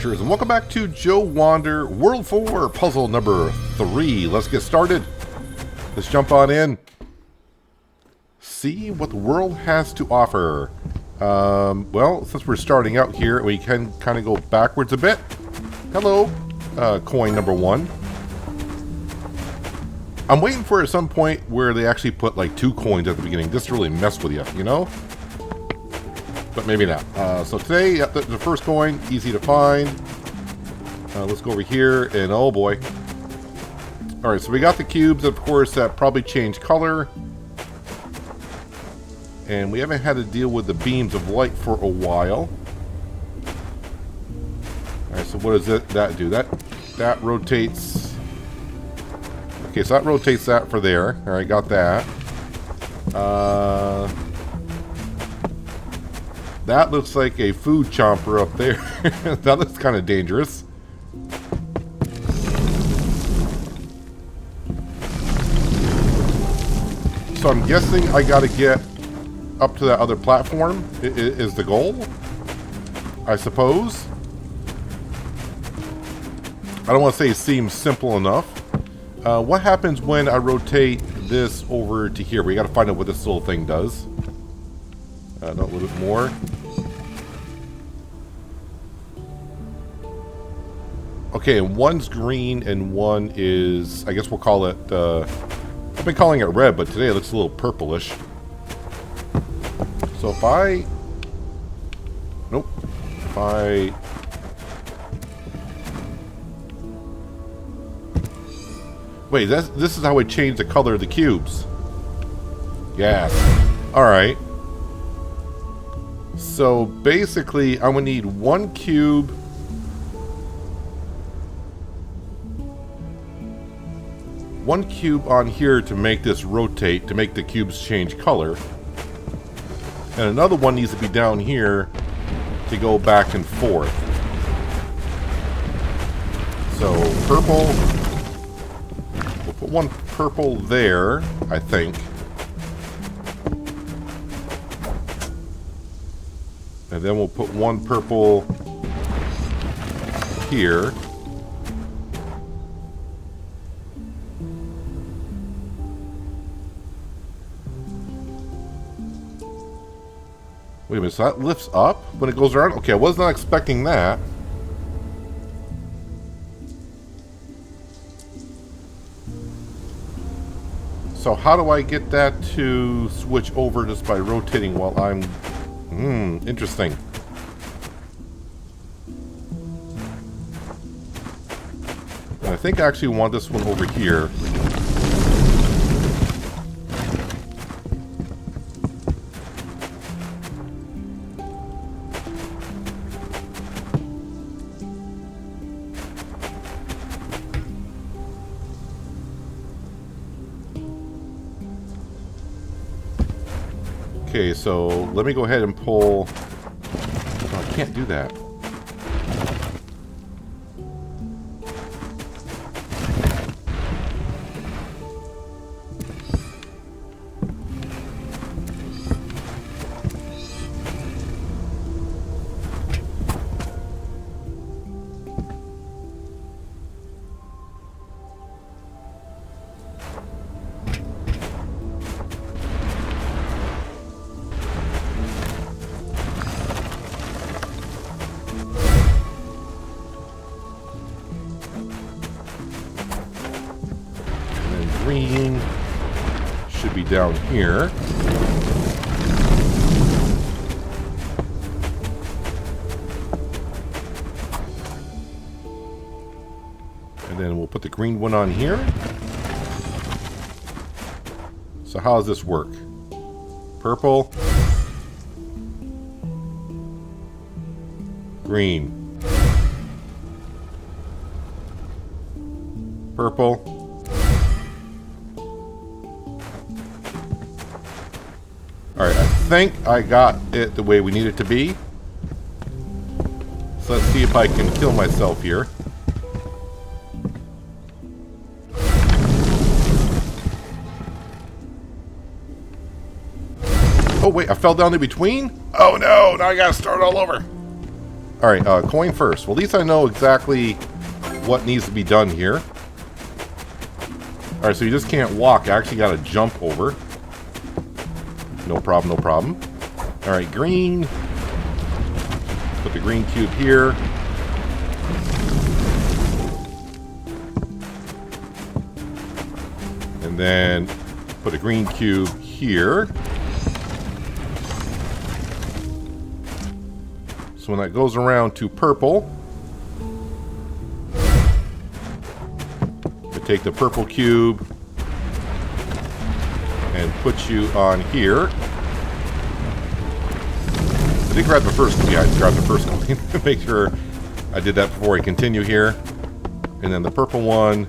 Adventures, and welcome back to Joe Wander World 4, puzzle number 3. Let's get started. Let's jump on in. See what the world has to offer. Well, since we're starting out here, we can kind of go backwards a bit. Hello, coin number 1. I'm waiting for at some point where they actually put like 2 coins at the beginning, just to really mess with you, you know? But maybe not. So today, the first coin, easy to find. Let's go over here, and oh boy. Alright, so we got the cubes, of course, that probably changed color. And we haven't had to deal with the beams of light for a while. Alright, so what does that do? That rotates. Okay, so that rotates that for there. Alright, got that. That looks like a food chomper up there. That looks kind of dangerous. So I'm guessing I gotta get up to that other platform is the goal, I suppose. I don't want to say it seems simple enough. What happens when I rotate this over to here? We gotta find out what this little thing does. No, a little bit more. Okay, and one's green and one is, I guess we'll call it, I've been calling it red, but today it looks a little purplish. So if I, nope, if I, wait, this is how I change the color of the cubes. Yes. Alright. So basically, I'm going to need 1 cube. One cube on here to make this rotate, to make the cubes change color. And another one needs to be down here to go back and forth. So purple. We'll put 1 purple there, I think. And then we'll put 1 purple here. Wait a minute, so that lifts up when it goes around? Okay, I was not expecting that. So how do I get that to switch over just by rotating while I'm... interesting. And I think I actually want this one over here. Okay, so let me go ahead and pull... Oh, I can't do that. Green should be down here. And then we'll put the green one on here. So how does this work? Purple. Green. Purple. Alright, I think I got it the way we need it to be. So let's see if I can kill myself here. Oh wait, I fell down in between? Oh no, now I gotta start all over. Alright, coin first. Well, at least I know exactly what needs to be done here. Alright, so you just can't walk. I actually got to jump over. No problem, no problem. Alright, green. Put the green cube here. And then put a green cube here. So when that goes around to purple, we take the purple cube and put you on here. I did grab the first, yeah, I grabbed the first coin to make sure I did that before I continue here. And then the purple one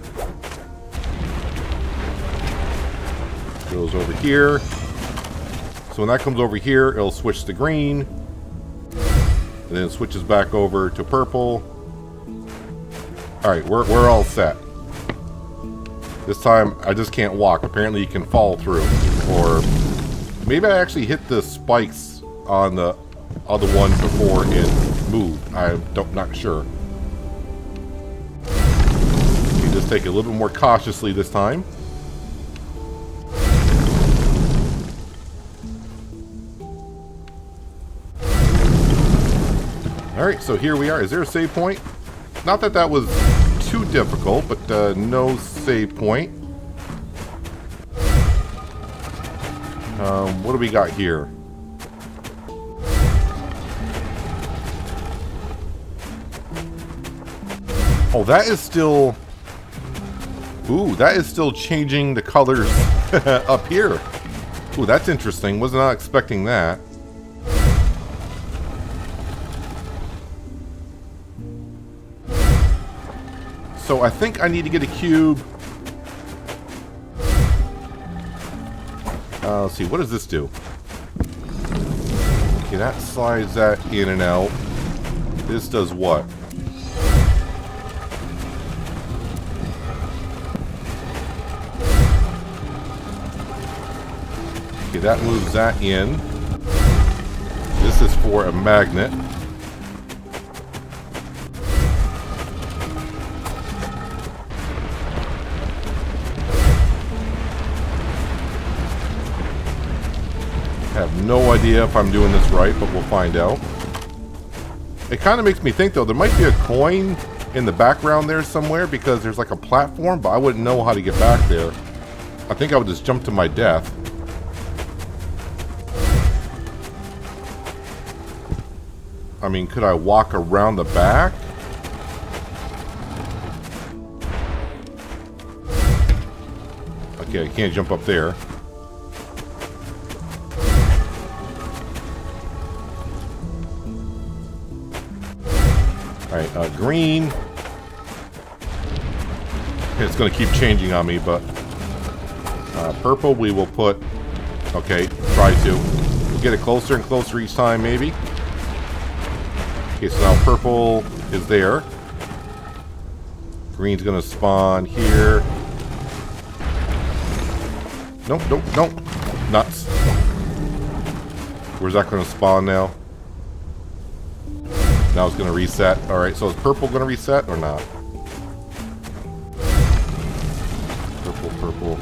goes over here. So when that comes over here, it'll switch to green. And then it switches back over to purple. Alright, we're all set. This time, I just can't walk. Apparently you can fall through. Or maybe I actually hit the spikes on the other one before it moved. I'm not sure. You just take it a little bit more cautiously this time. Alright, so here we are. Is there a save point? Not that that was too difficult, but no save point. What do we got here? Oh, that is still... Ooh, that is still changing the colors up here. Ooh, that's interesting. Was not expecting that. So I think I need to get a cube. Let's see, what does this do? Okay, that slides that in and out. This does what? Okay, that moves that in. This is for a magnet. Have no idea if I'm doing this right, but we'll find out. It kind of makes me think, though, there might be a coin in the background there somewhere because there's like a platform, but I wouldn't know how to get back there. I think I would just jump to my death. I mean, could I walk around the back? Okay, I can't jump up there. Alright, green. It's going to keep changing on me, but purple we will put... Okay, try to. We'll get it closer and closer each time, maybe. Okay, so now purple is there. Green's going to spawn here. Nope, nope, nope. Nuts. Where's that going to spawn now? Now it's going to reset. Alright, so is purple going to reset or not? Purple, purple.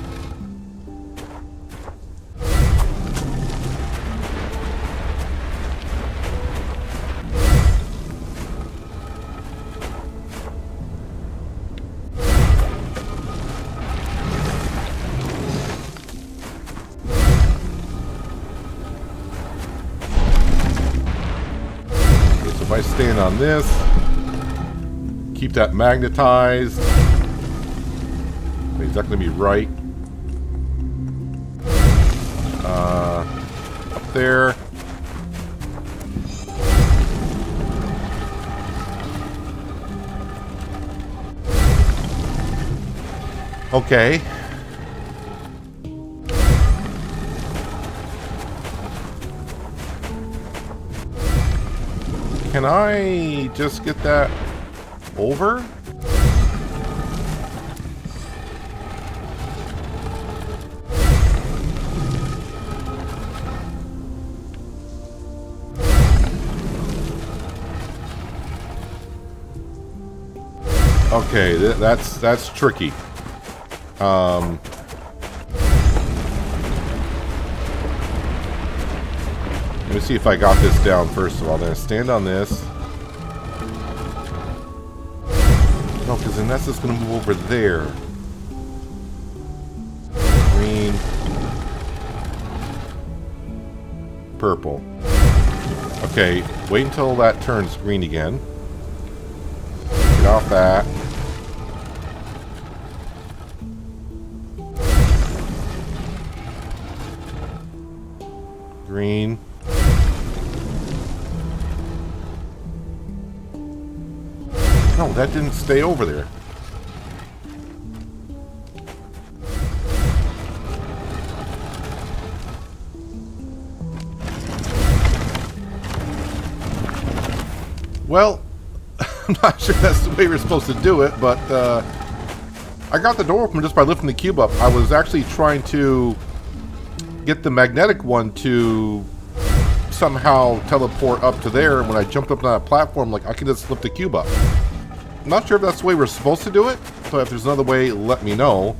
If I stand on this, keep that magnetized. Is that going to be right? Up there. Okay. Can I just get that over? Okay, that's tricky. Let me see if I got this down first of all. I'm going to stand on this. No, because then that's just going to move over there. Green. Purple. Okay, wait until that turns green again. Get off that. Green. No, that didn't stay over there. Well, I'm not sure that's the way we're supposed to do it, but I got the door open just by lifting the cube up. I was actually trying to get the magnetic one to somehow teleport up to there, and when I jumped up on that platform, like, I can just lift the cube up. I'm not sure if that's the way we're supposed to do it, so if there's another way, let me know.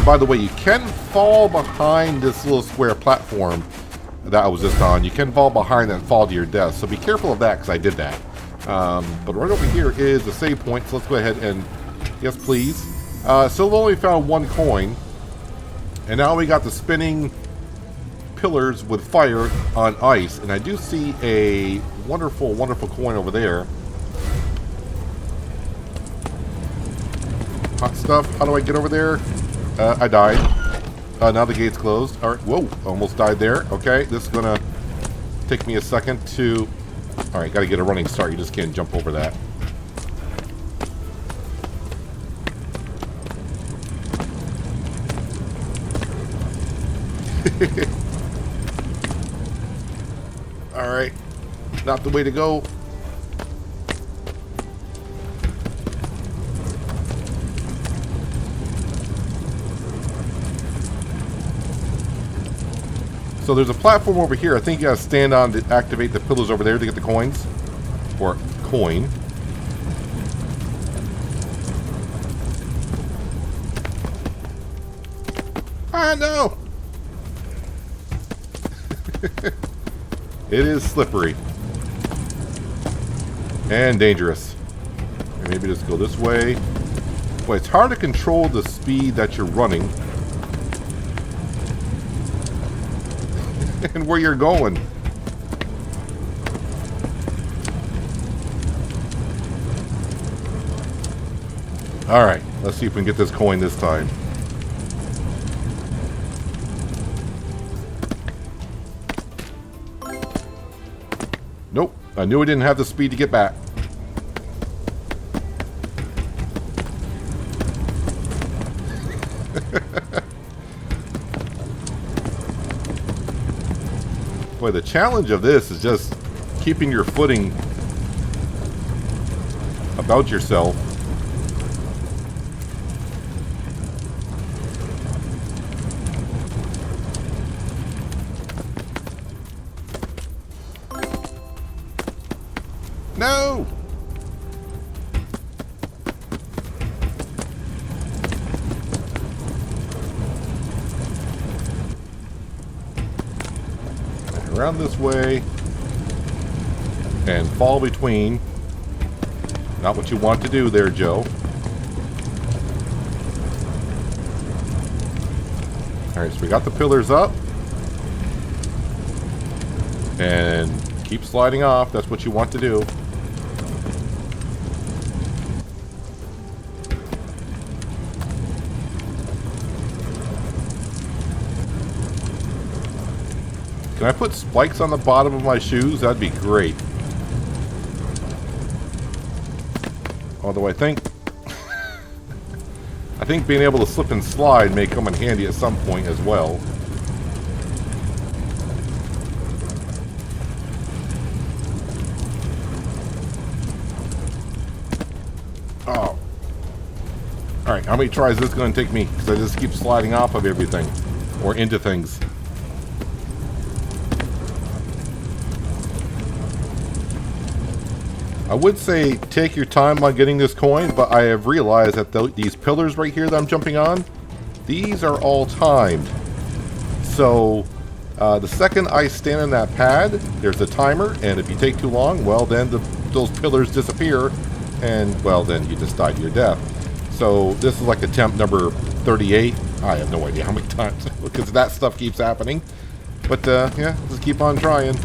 By the way, you can fall behind this little square platform that I was just on. You can fall behind that and fall to your death, so be careful of that, because I did that. But right over here is the save point, so let's go ahead and, yes please. Still only found one coin, and now we got the spinning pillars with fire on ice, and I do see a wonderful, wonderful coin over there. Hot stuff. How do I get over there? I died. Now the gate's closed. Alright, whoa, almost died there. Okay, this is gonna take me a second to... Alright, gotta get a running start. You just can't jump over that. Alright, not the way to go. So there's a platform over here. I think you gotta stand on to activate the pillars over there to get the coins. Or coin. Ah, no! It is slippery. And dangerous. And maybe just go this way. Boy, it's hard to control the speed that you're running. And where you're going. Alright, let's see if we can get this coin this time. Nope, I knew I didn't have the speed to get back. Boy, the challenge of this is just keeping your footing about yourself. No! Around this way and fall between. Not what you want to do there, Joe. Alright, so we got the pillars up. And keep sliding off. That's what you want to do. Can I put spikes on the bottom of my shoes? That'd be great. Although I think being able to slip and slide may come in handy at some point as well. Oh. Alright, how many tries is this going to take me? Because I just keep sliding off of everything. Or into things. I would say take your time on getting this coin, but I have realized that these pillars right here that I'm jumping on, these are all timed. So the second I stand on that pad, there's a timer, and if you take too long, well then those pillars disappear, and well then you just die to your death. So this is like attempt number 38. I have no idea how many times, because that stuff keeps happening. But yeah, just keep on trying.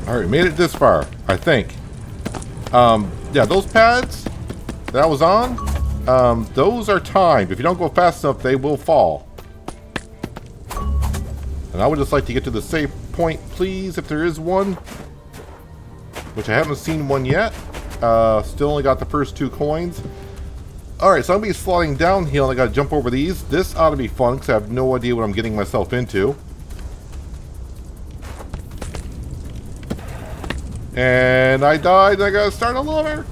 Alright, made it this far, I think. Yeah, those pads that I was on, those are timed. If you don't go fast enough, they will fall. And I would just like to get to the save point, please, if there is one. Which I haven't seen one yet. Still only got the first 2 coins. Alright, so I'm going to be sliding downhill and I got to jump over these. This ought to be fun because I have no idea what I'm getting myself into. And I died, and I gotta start all over.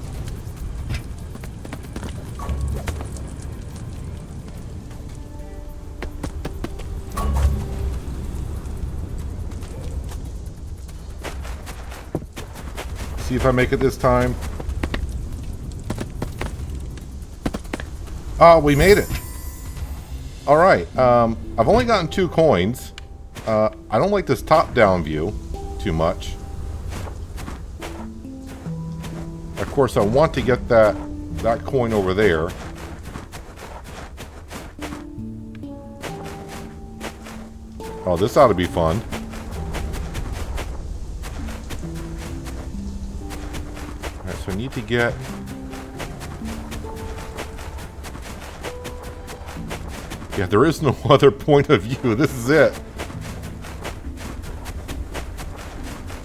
See if I make it this time. Oh, we made it. Alright, I've only gotten 2 coins. I don't like this top-down view too much. Of course, I want to get that coin over there. Oh, this ought to be fun. Alright, so I need to get... Yeah, there is no other point of view. This is it.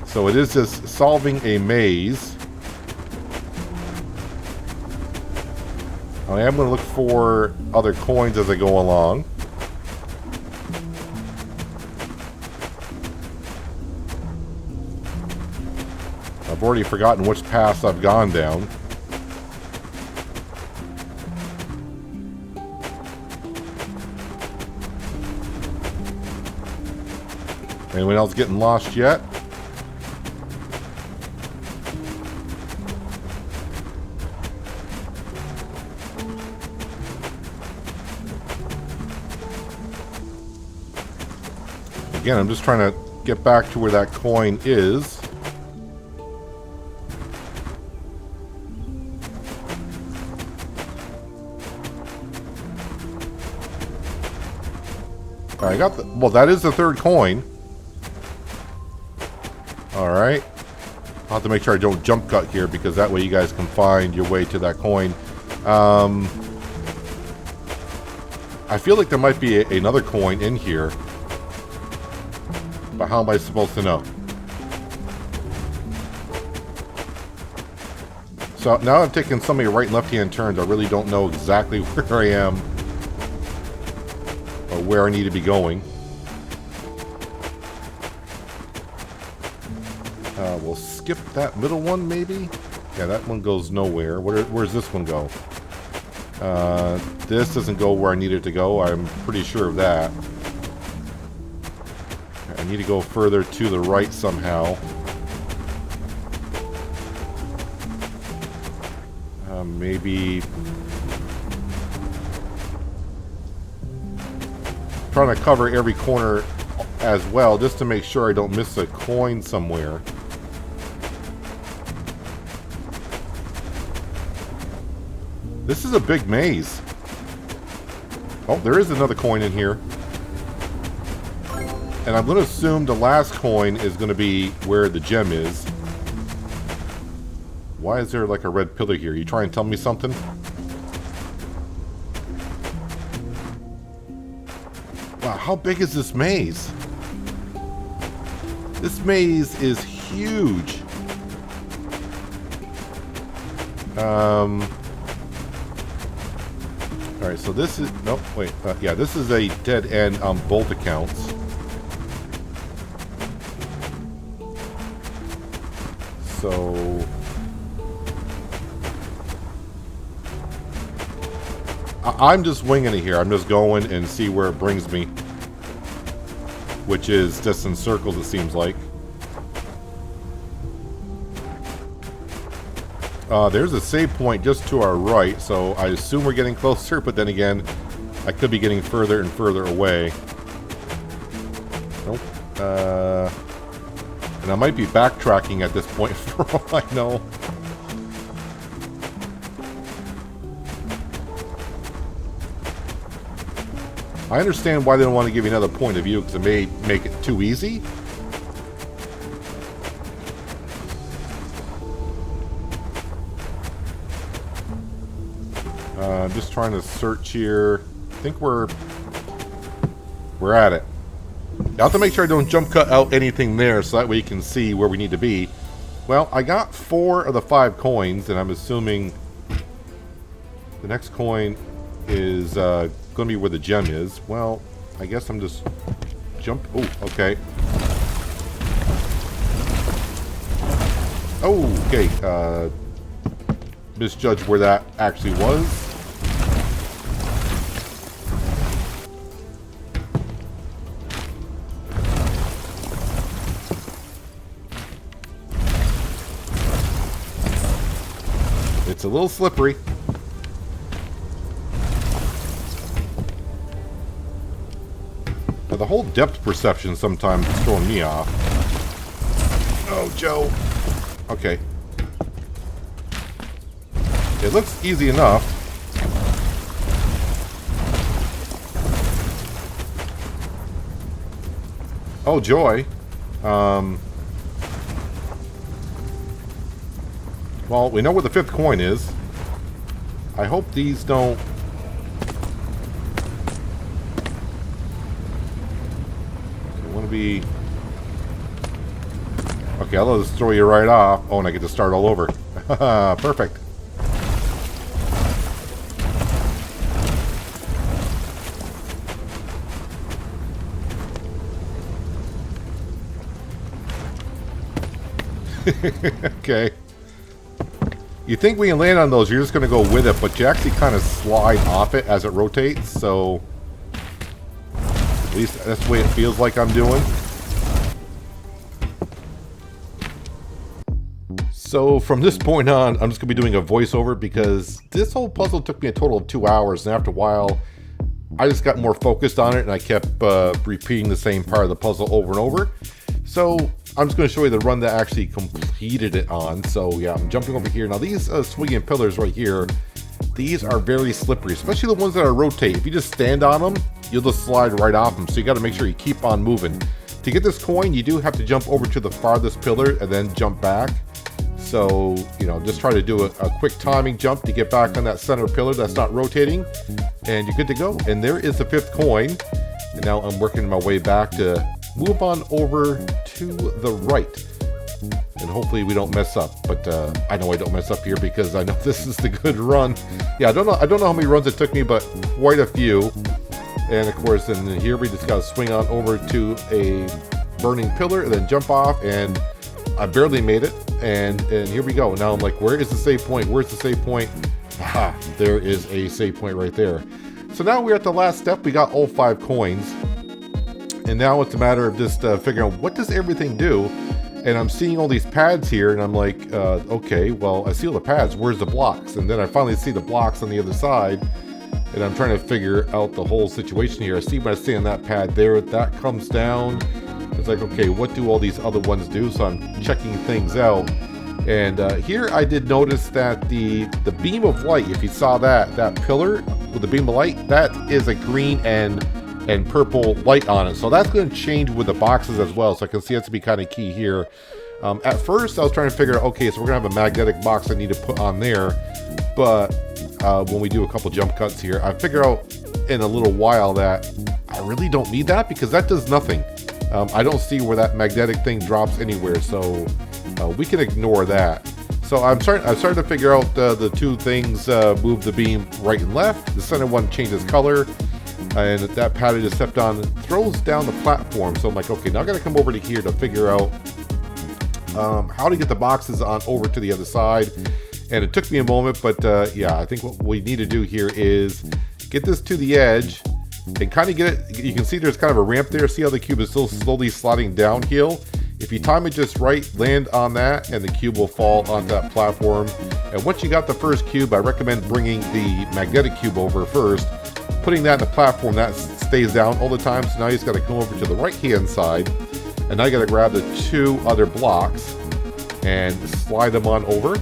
So it is just solving a maze. I am going to look for other coins as I go along. I've already forgotten which paths I've gone down. Anyone else getting lost yet? Again, I'm just trying to get back to where that coin is. I got the... Well, that is the 3rd coin. Alright. I'll have to make sure I don't jump cut here, because that way you guys can find your way to that coin. I feel like there might be another coin in here. But how am I supposed to know? So now I'm taking so many right and left hand turns, I really don't know exactly where I am. Or where I need to be going. We'll skip that middle one, maybe? Yeah, that one goes nowhere. Where's this one go? This doesn't go where I need it to go. I'm pretty sure of that. I need to go further to the right somehow. Maybe... trying to cover every corner as well, just to make sure I don't miss a coin somewhere. This is a big maze. Oh, there is another coin in here. And I'm going to assume the last coin is going to be where the gem is. Why is there like a red pillar here? You trying to tell me something? Wow, how big is this maze? This maze is huge. Alright, so this is... Nope, wait. Yeah, this is a dead end on both accounts. So... I'm just winging it here. I'm just going and see where it brings me. Which is just in circles, it seems like. There's a save point just to our right, so I assume we're getting closer, but then again, I could be getting further and further away. Nope. And I might be backtracking at this point for all I know. I understand why they don't want to give you another point of view, because it may make it too easy. I'm just trying to search here. I think we're at it. I have to make sure I don't jump cut out anything there, so that way you can see where we need to be. Well, I got 4 of the 5 coins, and I'm assuming the next coin is going to be where the gem is. Well, I guess I'm just jump. Oh, okay. Oh, okay. Misjudged where that actually was. It's a little slippery. Now, the whole depth perception sometimes is throwing me off. Oh, Joe. Okay. It looks easy enough. Oh, joy. Well, we know where the 5th coin is. I hope these don't... I want to be... Okay, I'll just throw you right off. Oh, and I get to start all over. Perfect. Okay. You think when you land on those, you're just going to go with it, but you actually kind of slide off it as it rotates, so... At least that's the way it feels like I'm doing. So from this point on, I'm just going to be doing a voiceover because this whole puzzle took me a total of 2 hours, and after a while, I just got more focused on it, and I kept repeating the same part of the puzzle over and over. So I'm just going to show you the run that I actually completed it on. So yeah, I'm jumping over here. Now these swinging pillars right here, these are very slippery, especially the ones that are rotate. If you just stand on them, you'll just slide right off them. So you got to make sure you keep on moving. To get this coin, you do have to jump over to the farthest pillar and then jump back. So, you know, just try to do a quick timing jump to get back on that center pillar that's not rotating. And you're good to go. And there is the 5th coin. And now I'm working my way back to move on over to the right. And hopefully we don't mess up. But I know I don't mess up here because I know this is the good run. Yeah, I don't know how many runs it took me, but quite a few. And of course, then here we just got to swing on over to a burning pillar and then jump off. And I barely made it. And here we go. Now I'm like, where is the save point? Where's the save point? Aha, there is a save point right there. So now we're at the last step. We got all 5 coins. And now it's a matter of just figuring out what does everything do. And I'm seeing all these pads here, and I'm like, okay, well, I see all the pads. Where's the blocks? And then I finally see the blocks on the other side. And I'm trying to figure out the whole situation here. I see when I stand on that pad there, that comes down. It's like, okay, what do all these other ones do? So I'm checking things out. And here I did notice that the beam of light, if you saw that pillar with the beam of light, that is a green and purple light on it. So that's going to change with the boxes as well. So I can see that's to be kind of key here. At first I was trying to figure out, okay, so we're going to have a magnetic box I need to put on there. But when we do a couple jump cuts here, I figure out in a little while that I really don't need that because that does nothing. I don't see where that magnetic thing drops anywhere. So we can ignore that. So I'm starting to figure out the two things move the beam right and left. The center one changes color, and that pad I just stepped on throws down the platform. So I'm like, okay, now I got to come over to here to figure out how to get the boxes on over to the other side. And it took me a moment, but yeah, I think what we need to do here is get this to the edge and kind of get it. You can see there's kind of a ramp there. See how the cube is still slowly sliding downhill? If you time it just right, land on that, and the cube will fall onto that platform. And once you got the first cube, I recommend bringing the magnetic cube over first, putting that in the platform. That stays down all the time. So now you just got to come over to the right-hand side, and now you got to grab the two other blocks and slide them on over.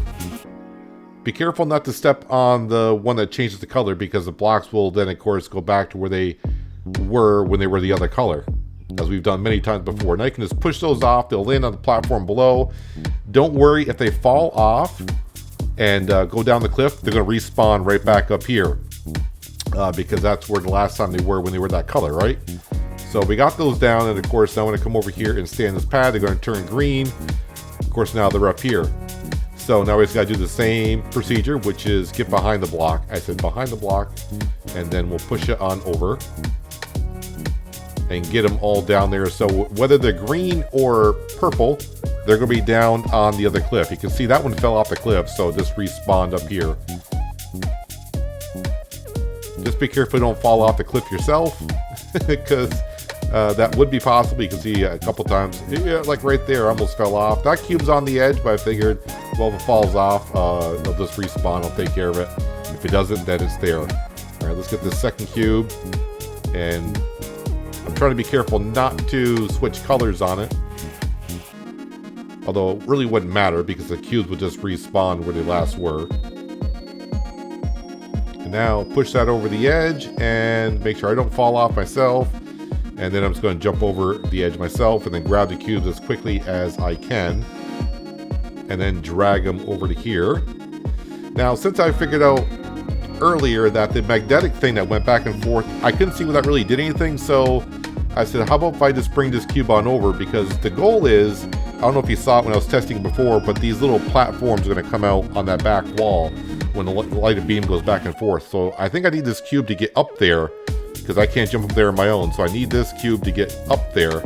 Be careful not to step on the one that changes the color, because the blocks will then, of course, go back to where they were when they were the other color, as we've done many times before. Now you can just push those off. They'll land on the platform below. Don't worry if they fall off and go down the cliff. They're going to respawn right back up here because that's where the last time they were when they were that color, right? So we got those down, and of course now when I come over here and stay on this pad, they're going to turn green. Of course now they're up here. So now we just got to do the same procedure, which is get behind the block. I said behind the block, and then we'll push it on over and get them all down there. So whether they're green or purple, they're going to be down on the other cliff. You can see that one fell off the cliff, so just respawned up here. Just be careful you don't fall off the cliff yourself, because that would be possible. You can see a couple times, yeah, like right there, almost fell off. That cube's on the edge, but I figured, well, if it falls off, it'll just respawn. I'll take care of it. If it doesn't, then it's there. All right, let's get this second cube, and I'm trying to be careful not to switch colors on it. Although it really wouldn't matter, because the cubes would just respawn where they last were. And now push that over the edge and make sure I don't fall off myself. And then I'm just going to jump over the edge myself and then grab the cubes as quickly as I can. And then drag them over to here. Now, since I figured out earlier that the magnetic thing that went back and forth, I couldn't see when that really did anything. So I said, how about if I just bring this cube on over? Because the goal is, I don't know if you saw it when I was testing before, but these little platforms are going to come out on that back wall when the lighted beam goes back and forth. So I think I need this cube to get up there, because I can't jump up there on my own. So I need this cube to get up there,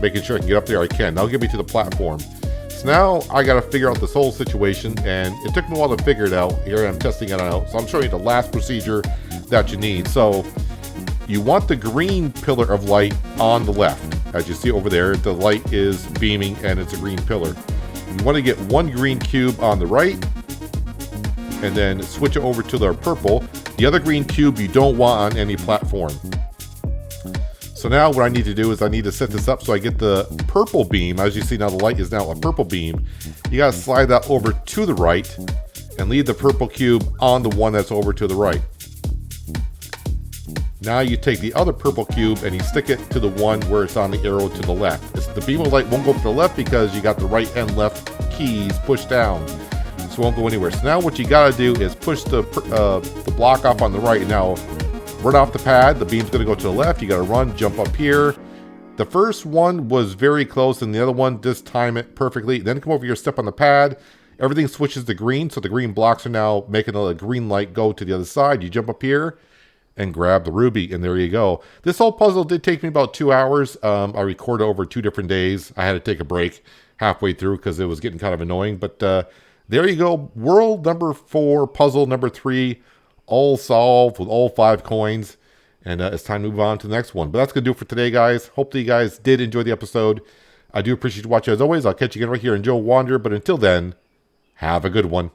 making sure I can get up there. I can. Now get me to the platform. So now I got to figure out this whole situation, and it took me a while to figure it out. Here I'm testing it out. So I'm showing you the last procedure that you need. So you want the green pillar of light on the left. As you see over there, the light is beaming and it's a green pillar. You want to get one green cube on the right, and then switch it over to the purple. The other green cube you don't want on any platform. So now what I need to do is I need to set this up so I get the purple beam. As you see now, the light is now a purple beam. You got to slide that over to the right and leave the purple cube on the one that's over to the right. Now you take the other purple cube and you stick it to the one where it's on the arrow to the left. The beam of light won't go to the left because you got the right and left keys pushed down. So it won't go anywhere. So now what you got to do is push the block off on the right. Now, right off the pad, the beam's going to go to the left. You got to run, jump up here. The first one was very close, and the other one, just time it perfectly. Then come over here, step on the pad. Everything switches to green, so the green blocks are now making a green light go to the other side. You jump up here and grab the ruby, and there you go. This whole puzzle did take me about 2 hours. I recorded over 2 different days. I had to take a break halfway through because it was getting kind of annoying, but there you go. World number 4, puzzle number 3, all solved with all 5 coins. And it's time to move on to the next one. But that's going to do it for today, guys. Hopefully you guys did enjoy the episode. I do appreciate you watching as always. I'll catch you again right here in Joe Wander. But until then, have a good one.